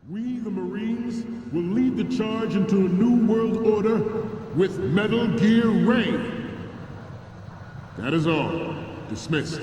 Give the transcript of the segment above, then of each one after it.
We, the Marines, will lead the charge into a new world order with Metal Gear Ray. That is all. Dismissed.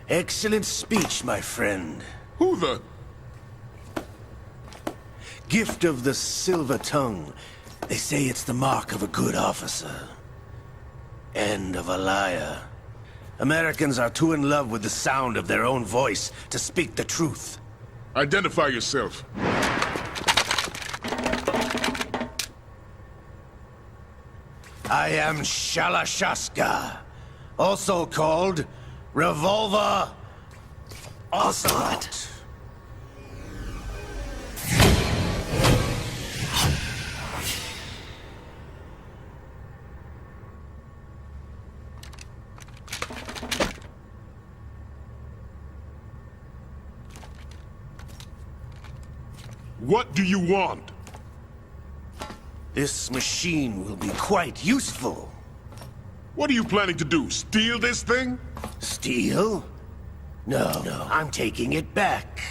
Excellent speech, my friend. Who the... Gift of the silver tongue. They say it's the mark of a good officer. And of a liar. Americans are too in love with the sound of their own voice to speak the truth. Identify yourself. I am Shalashaska, also called Revolver Ocelot. What do you want? This machine will be quite useful. What are you planning to do? Steal this thing? Steal? No, I'm taking it back.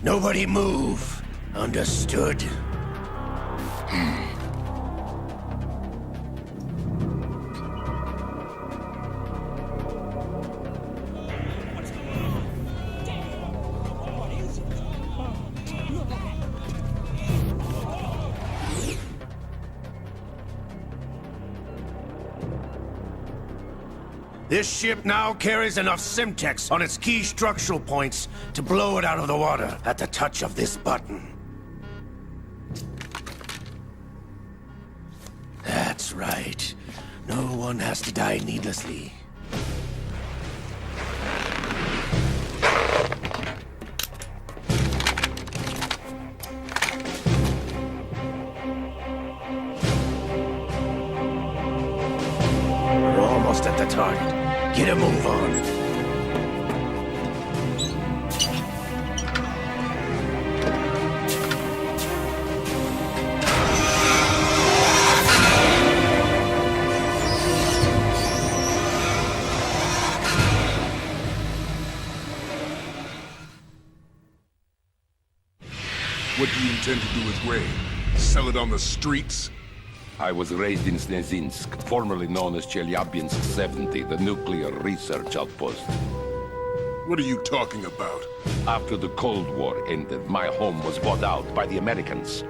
Nobody move. Understood? This ship now carries enough Simtex on its key structural points to blow it out of the water at the touch of this button. That's right. No one has to die needlessly. We're almost at the target. Get a move on. What do you intend to do with Ray? Sell it on the streets? I was raised in Snezinsk, formerly known as Chelyabinsk 70, the nuclear research outpost. What are you talking about? After the Cold War ended, my home was bought out by the Americans.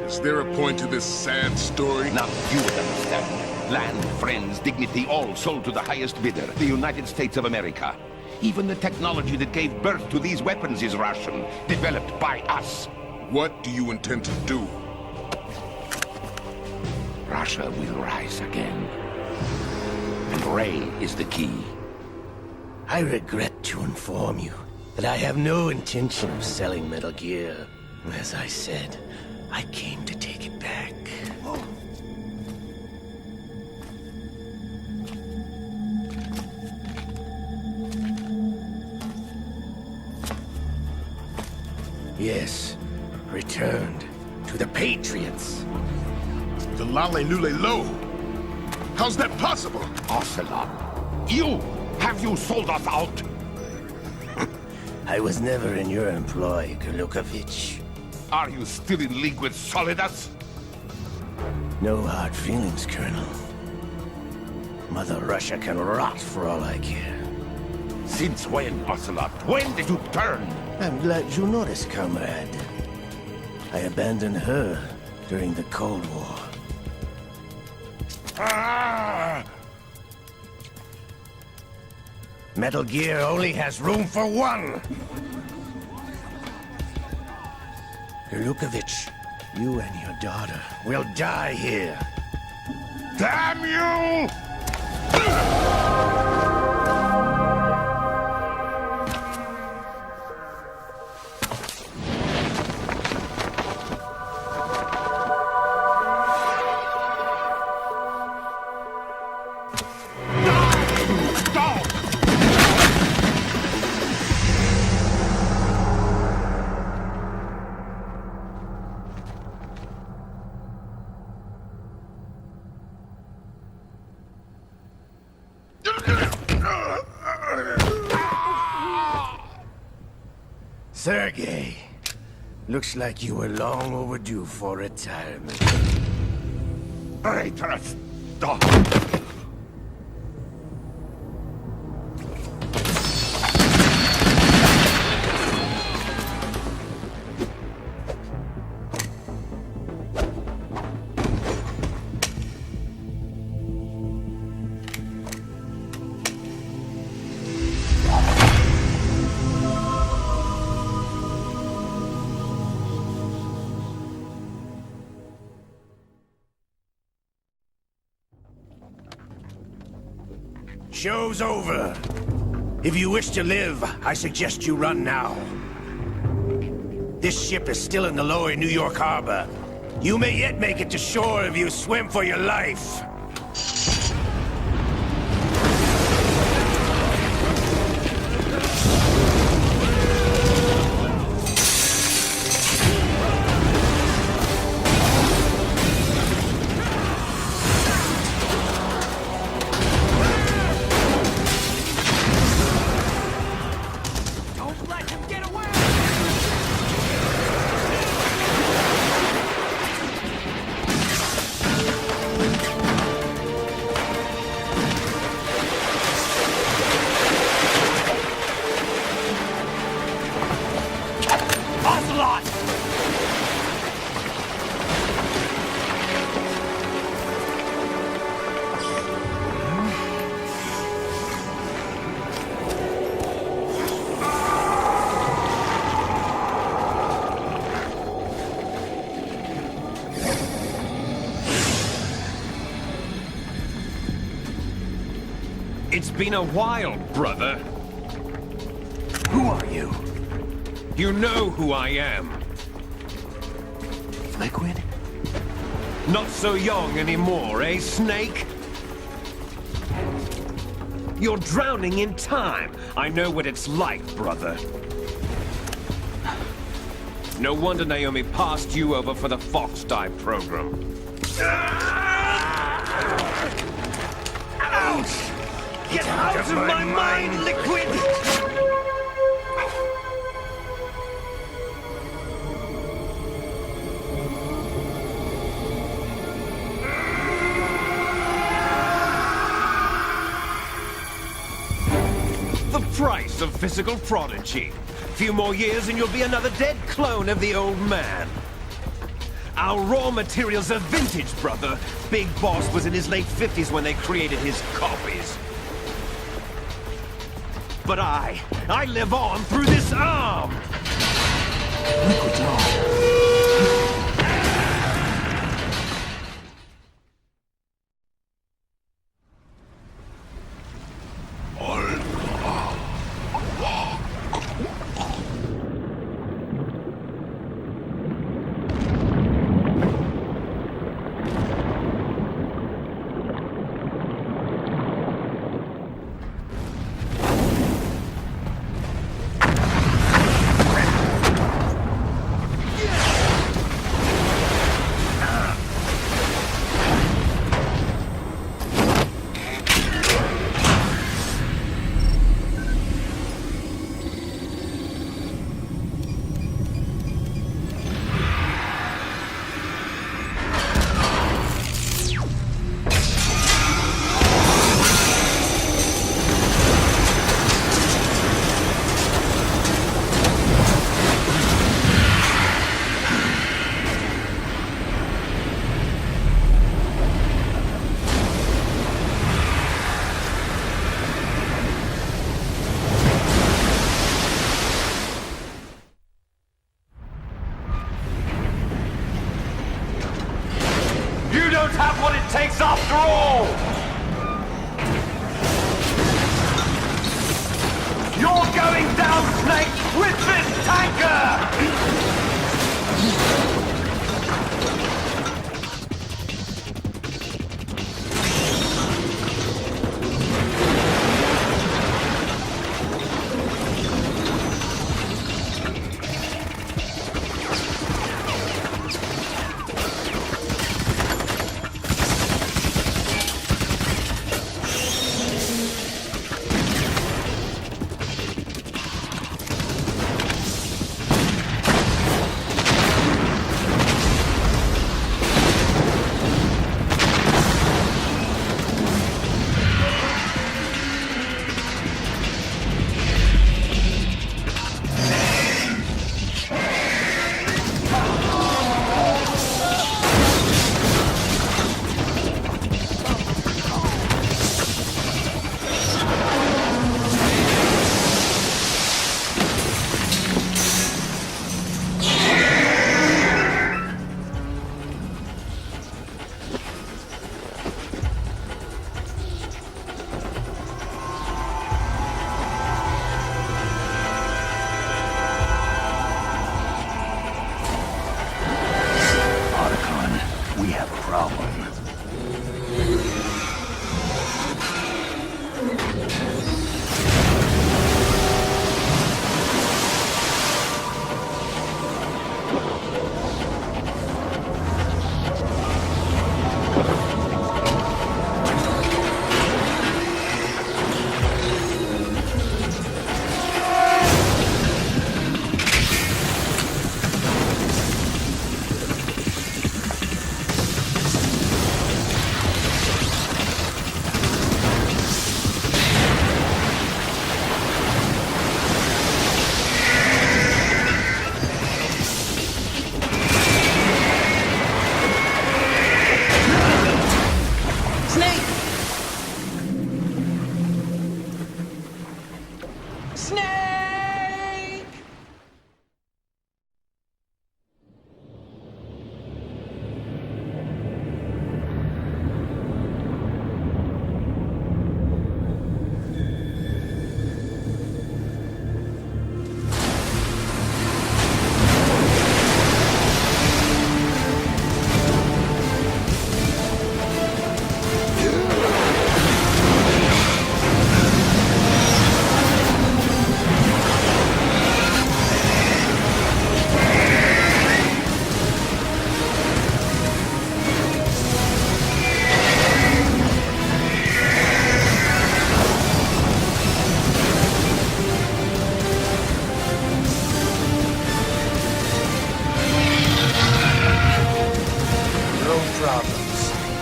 Is there a point to this sad story? Now you would understand. Land, friends, dignity, all sold to the highest bidder, the United States of America. Even the technology that gave birth to these weapons is Russian, developed by us. What do you intend to do? Russia will rise again. And Ray is the key. I regret to inform you that I have no intention of selling Metal Gear. As I said, I came to take it back. Yes, returned to the Patriots. The Lale Lule Lo? How's that possible? Ocelot, have you sold us out? I was never in your employ, Golukovich. Are you still in league with Solidas? No hard feelings, Colonel. Mother Russia can rot for all I care. Since when, Ocelot? When did you turn? I'm glad you noticed, comrade. I abandoned her during the Cold War. Ah! Metal Gear only has room for one! Lukovich, you and your daughter will die here. Damn you! Sergei, looks like you were long overdue for retirement. Traitorous dog! Show's over. If you wish to live, I suggest you run now. This ship is still in the lower New York harbor. You may yet make it to shore if you swim for your life. It's been a while, brother. Who are you? You know who I am. Liquid? Not so young anymore, eh, Snake? You're drowning in time. I know what it's like, brother. No wonder Naomi passed you over for the Fox Dive program. Ouch! Get out of my mind, Liquid! The price of physical prodigy. Few more years and you'll be another dead clone of the old man. Our raw materials are vintage, brother. Big Boss was in his late 50s when they created his copies. But I live on through this arm! Liquid's arm. don't have what it takes after all! You're going down, Snake, with this tanker!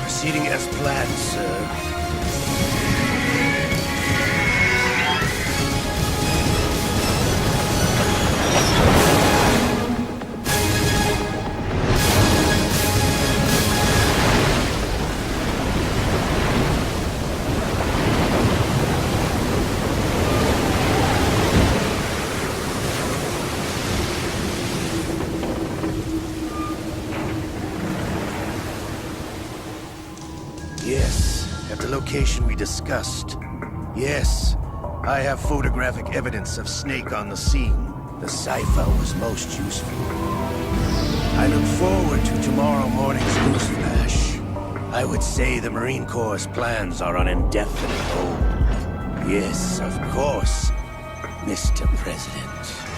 Proceeding as planned, sir. Yes, at the location we discussed. Yes, I have photographic evidence of Snake on the scene. The cipher was most useful. I look forward to tomorrow morning's news flash. I would say the Marine Corps' plans are on indefinite hold. Yes, of course, Mr. President.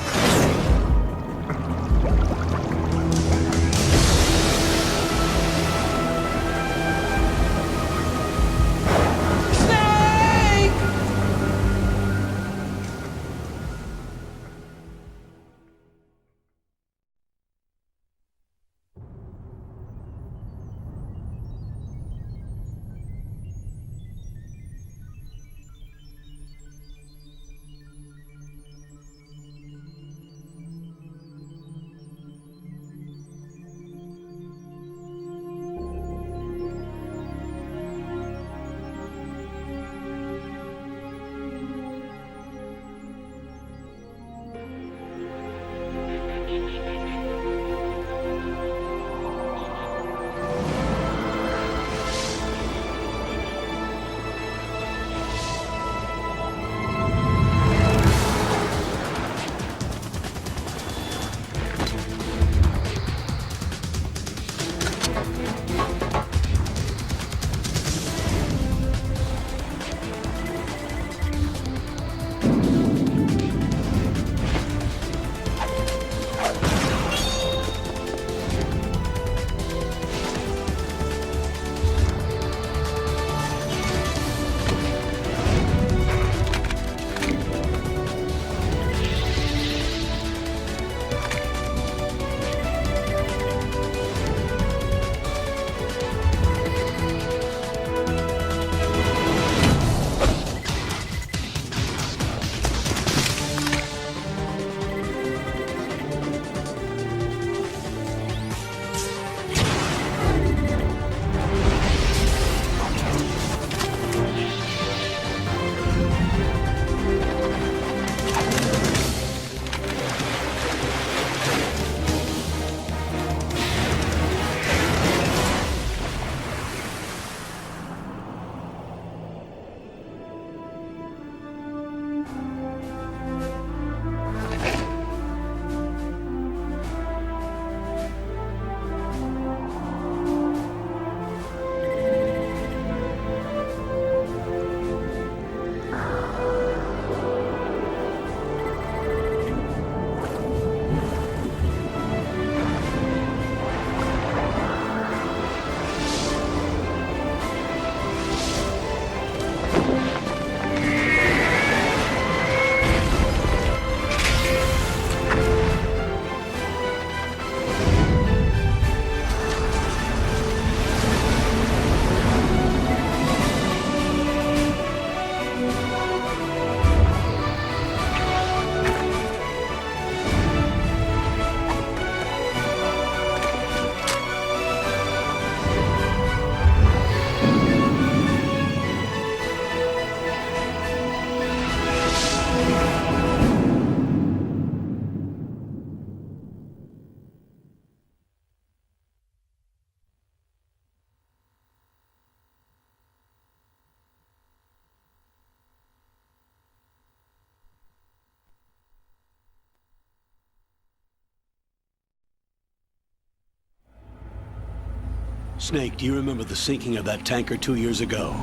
Snake, do you remember the sinking of that tanker 2 years ago?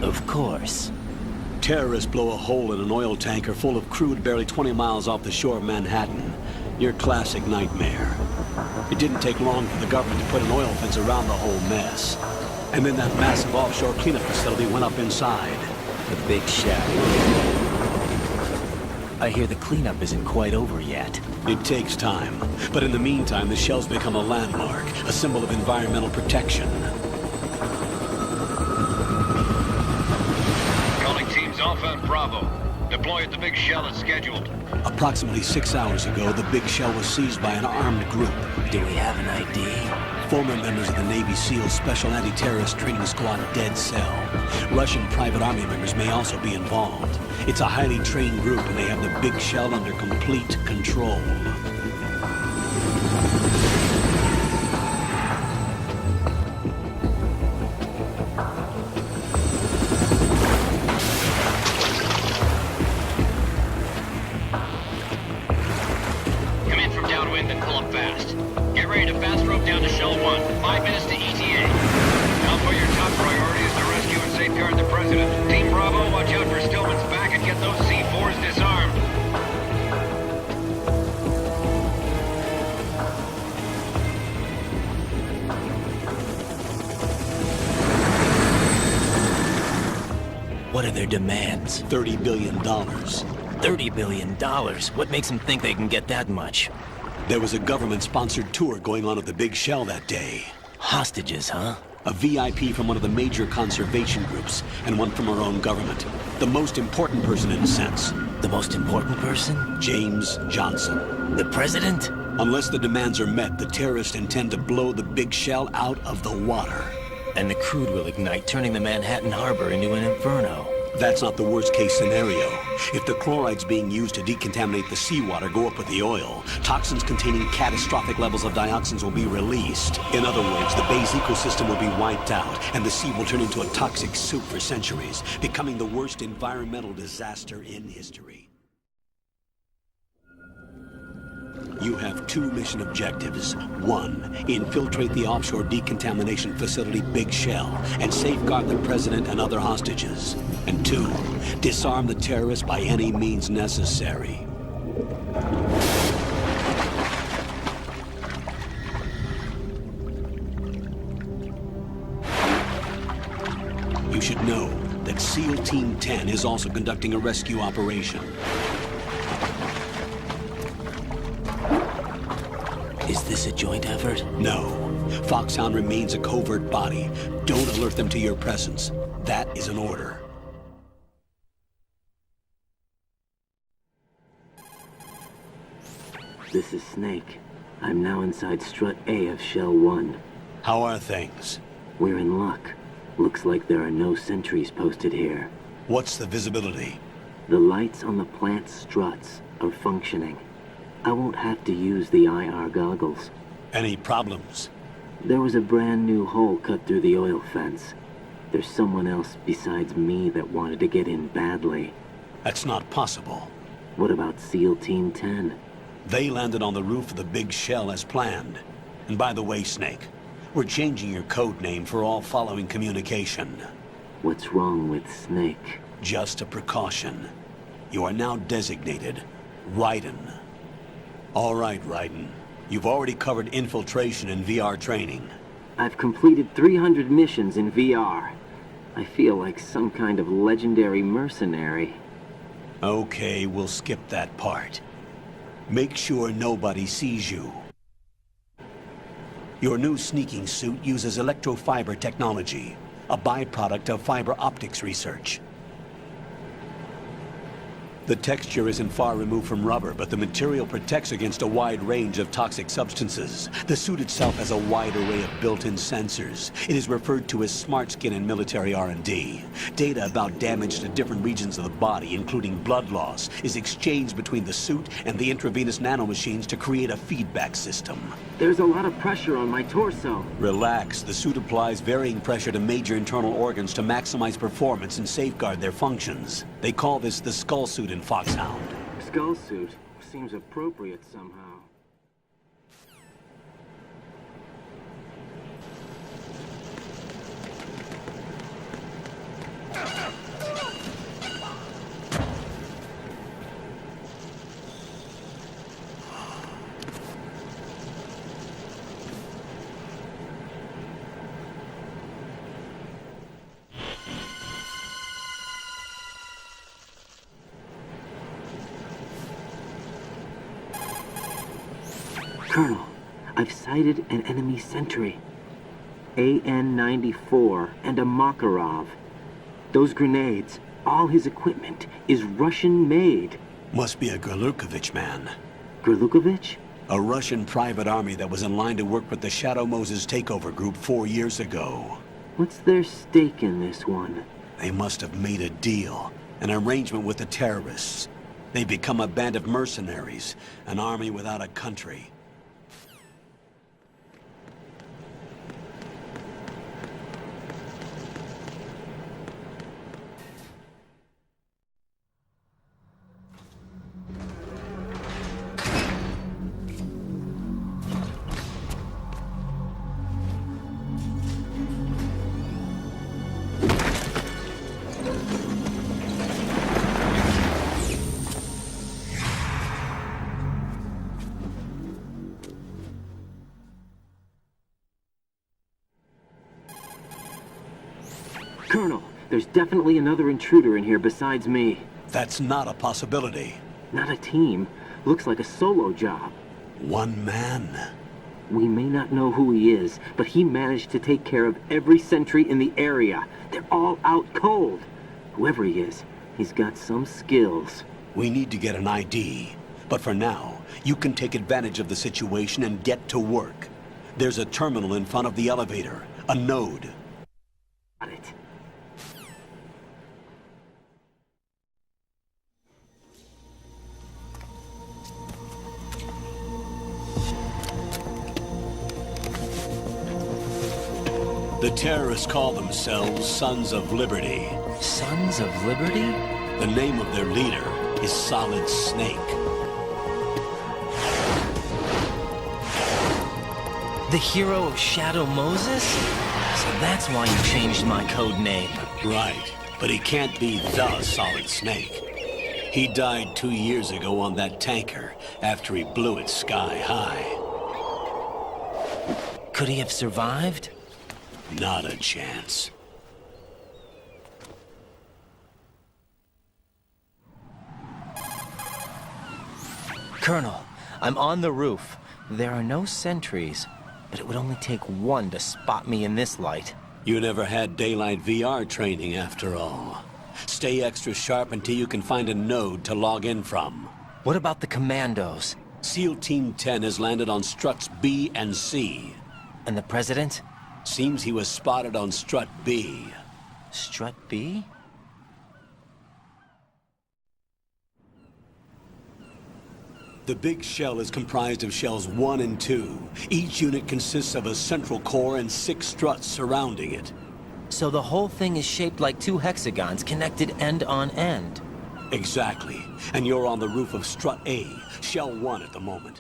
Of course. Terrorists blow a hole in an oil tanker full of crude barely 20 miles off the shore of Manhattan. Your classic nightmare. It didn't take long for the government to put an oil fence around the whole mess. And then that massive offshore cleanup facility went up inside. The big shell. I hear the cleanup isn't quite over yet. It takes time. But in the meantime, the shell's become a landmark, a symbol of environmental protection. Calling teams Alpha and Bravo. Deploy at the big shell as scheduled. Approximately 6 hours ago, the big shell was seized by an armed group. Do we have an ID? Former members of the Navy SEAL Special Anti-Terrorist Training Squad Dead Cell. Russian private army members may also be involved. It's a highly trained group and they have the big shell under complete control. Come in from downwind and pull up fast. Get ready to fast rope down to Shell 1. 5 minutes to ETA. Alpha, your top priority is to rescue and safeguard the President. Team Bravo, watch out for Stillman's back and get those C4s disarmed. What are their demands? $30 billion. $30 billion? What makes them think they can get that much? There was a government-sponsored tour going on at the big shell that day. Hostages, huh? A VIP from one of the major conservation groups, and one from our own government. The most important person in a sense. The most important person? James Johnson. The President? Unless the demands are met, the terrorists intend to blow the big shell out of the water. And the crude will ignite, turning the Manhattan Harbor into an inferno. That's not the worst-case scenario. If the chlorides being used to decontaminate the seawater go up with the oil, toxins containing catastrophic levels of dioxins will be released. In other words, the bay's ecosystem will be wiped out, and the sea will turn into a toxic soup for centuries, becoming the worst environmental disaster in history. You have 2 mission objectives. 1, infiltrate the offshore decontamination facility Big Shell and safeguard the President and other hostages. And 2, disarm the terrorists by any means necessary. You should know that SEAL Team 10 is also conducting a rescue operation. Is this a joint effort? No. Foxhound remains a covert body. Don't alert them to your presence. That is an order. This is Snake. I'm now inside Strut A of Shell 1. How are things? We're in luck. Looks like there are no sentries posted here. What's the visibility? The lights on the plant struts are functioning. I won't have to use the IR goggles. Any problems? There was a brand new hole cut through the oil fence. There's someone else besides me that wanted to get in badly. That's not possible. What about SEAL Team 10? They landed on the roof of the Big Shell as planned. And by the way, Snake, we're changing your code name for all following communication. What's wrong with Snake? Just a precaution. You are now designated Raiden. All right, Raiden. You've already covered infiltration and VR training. I've completed 300 missions in VR. I feel like some kind of legendary mercenary. Okay, we'll skip that part. Make sure nobody sees you. Your new sneaking suit uses electrofiber technology, a byproduct of fiber optics research. The texture isn't far removed from rubber, but the material protects against a wide range of toxic substances. The suit itself has a wide array of built-in sensors. It is referred to as smart skin in military R&D. Data about damage to different regions of the body, including blood loss, is exchanged between the suit and the intravenous nanomachines to create a feedback system. There's a lot of pressure on my torso. Relax. The suit applies varying pressure to major internal organs to maximize performance and safeguard their functions. They call this the skull suit in Foxhound. Skull suit seems appropriate somehow. Colonel, I've sighted an enemy sentry. AN-94 and a Makarov. Those grenades, all his equipment, is Russian-made. Must be a Gorlukovich man. Gorlukovich? A Russian private army that was in line to work with the Shadow Moses takeover group 4 years ago. What's their stake in this one? They must have made a deal, an arrangement with the terrorists. They become a band of mercenaries, an army without a country. Colonel, there's definitely another intruder in here besides me. That's not a possibility. Not a team. Looks like a solo job. One man. We may not know who he is, but he managed to take care of every sentry in the area. They're all out cold. Whoever he is, he's got some skills. We need to get an ID. But for now, you can take advantage of the situation and get to work. There's a terminal in front of the elevator. A node. Got it. The terrorists call themselves Sons of Liberty. Sons of Liberty? The name of their leader is Solid Snake. The hero of Shadow Moses? So that's why you changed my code name. Right, but he can't be the Solid Snake. He died 2 years ago on that tanker after he blew it sky high. Could he have survived? Not a chance. Colonel, I'm on the roof. There are no sentries, but it would only take one to spot me in this light. You never had daylight VR training after all. Stay extra sharp until you can find a node to log in from. What about the commandos? SEAL Team 10 has landed on struts B and C. And the president? Seems he was spotted on strut B. Strut B? The big shell is comprised of shells 1 and 2. Each unit consists of a central core and 6 struts surrounding it. So the whole thing is shaped like 2 hexagons connected end on end. Exactly. And you're on the roof of strut A, shell 1 at the moment.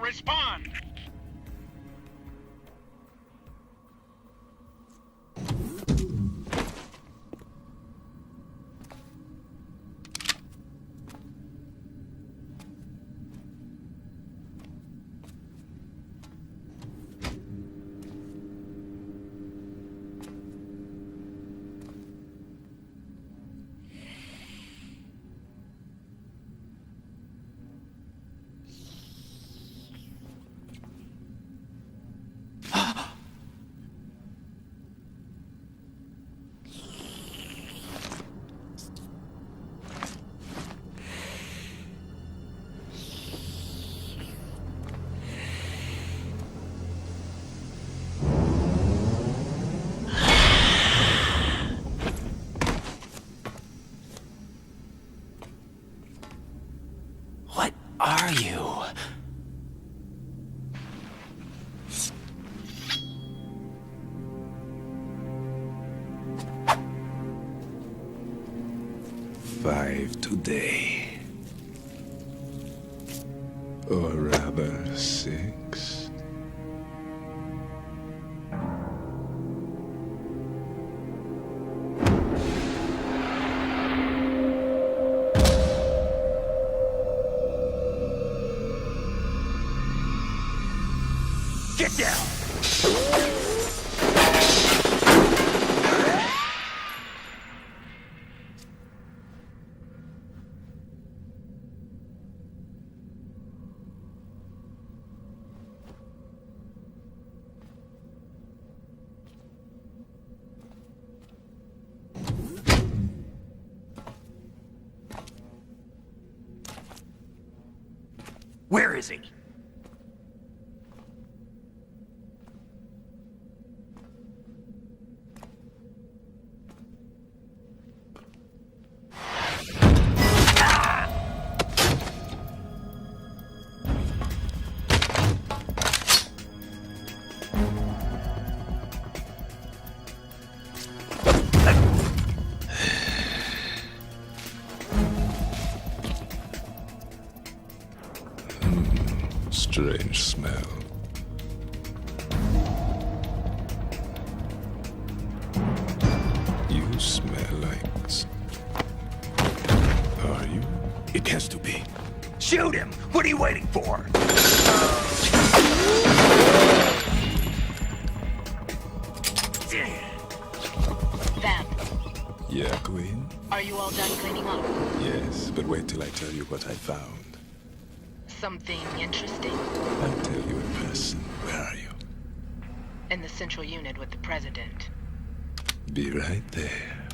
respond! What are you? Five today. Or rather, 6. Get down! Where is he? Strange smell. You smell like... Are you? It has to be. Shoot him! What are you waiting for? Vamp, Yeah, Queen? are you all done cleaning up? Yes, but wait till I tell you what I found. Something interesting? I'll tell you in person. Where are you? In the central unit with the president. Be right there.